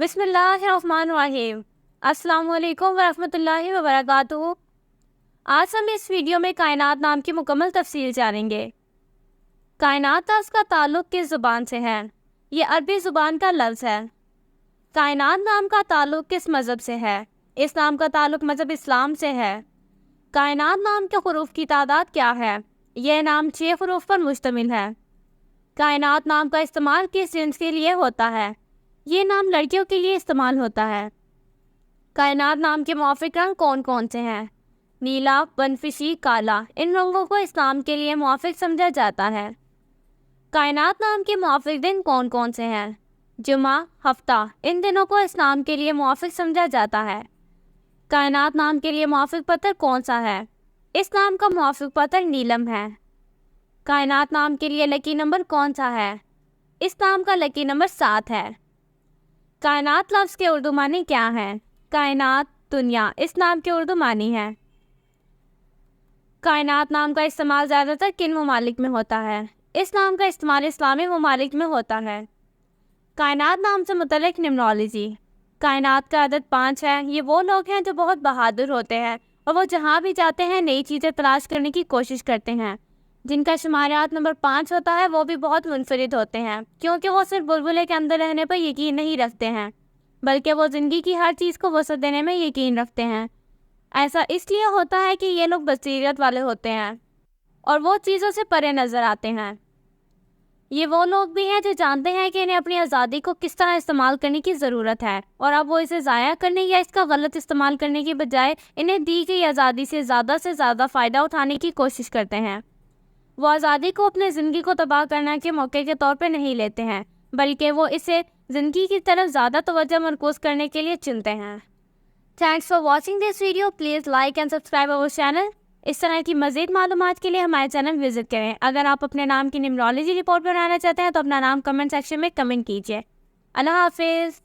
बिस्मिल्लाहिर्रहमानिर्रहीम। अस्सलाम वालेकुम वरहमतुल्लाहि वबरकातुहू। आज हम इस वीडियो में कायनात नाम की मुकम्मल तफसील जानेंगे। कायनात लफ्ज़ का ताल्लुक़ किस ज़ुबान से है? ये अरबी ज़ुबान का लफ्ज़ है। कायनात नाम का ताल्लुक़ किस मज़हब से है? इस नाम का ताल्लुक़ मज़हब इस्लाम से है। कायनात नाम के हुरूफ़ की तादाद क्या है? यह नाम 6 हुरूफ़ पर मुश्तमिल है। कायनात नाम का इस्तेमाल किस जिन्स के लिए होता है? ये नाम लड़कियों के लिए इस्तेमाल होता है। कायनात नाम के मुआफ़िक रंग कौन कौन से हैं? नीला, बनफिशी, काला। इन रंगों को इस्लाम के लिए मुआफ़िक समझा जाता है। कायनात नाम के मुआफ़िक दिन कौन कौन से हैं? जुमा, हफ्ता। इन दिनों को इस्लाम के लिए मुआफ़िक समझा जाता है। कायनात नाम के लिए मुआफ़िक पत्थर कौन सा है? इस नाम का मुआफ़िक पत्थर नीलम है। कायनात नाम के लिए लकी नंबर कौन सा है? इस नाम का लकी नंबर 7 है। कायनात लफ्ज़ के उर्दू मानी क्या है? कायनात, दुनिया। इस नाम के उर्दू मानी है। कायनात नाम का इस्तेमाल ज़्यादातर किन ममालिक में होता है? इस नाम का इस्तेमाल इस्लामी ममालिक में होता है। कायनात नाम से मुतल्लिक़ निम्नोलॉजी। कायनात का अदद 5 है। ये वो लोग हैं जो बहुत बहादुर होते हैं और वो जहाँ भी जाते हैं नई चीज़ें तलाश करने की कोशिश करते हैं। जिनका शुमारियात नंबर 5 होता है वो भी बहुत मुनफरिद होते हैं, क्योंकि वो सिर्फ बुलबुले के अंदर रहने पर यकीन नहीं रखते हैं, बल्कि वो ज़िंदगी की हर चीज़ को वसअत देने में यकीन रखते हैं। ऐसा इसलिए होता है कि ये लोग बसीरत वाले होते हैं और वो चीज़ों से परे नज़र आते हैं। ये वो लोग भी हैं जो जानते हैं कि इन्हें अपनी आज़ादी को किस तरह इस्तेमाल करने की ज़रूरत है, और अब वो इसे ज़ाया करने या इसका गलत इस्तेमाल करने की बजाय इन्हें दी गई आज़ादी से ज़्यादा फ़ायदा उठाने की कोशिश करते हैं। वो आज़ादी को अपने ज़िंदगी को तबाह करने के मौके के तौर पर नहीं लेते हैं, बल्कि वो इसे ज़िंदगी की तरफ ज़्यादा तवज्जो मरकूज़ करने के लिए चुनते हैं। Thanks for watching this video. Please like and subscribe our channel. इस तरह की मज़ीद मालूमात के लिए हमारे चैनल विज़िट करें। अगर आप अपने नाम की न्यूमरोलॉजी रिपोर्ट बनाना चाहते हैं तो अपना नाम कमेंट सेक्शन में कमेंट कीजिए। अल्लाह हाफिज़।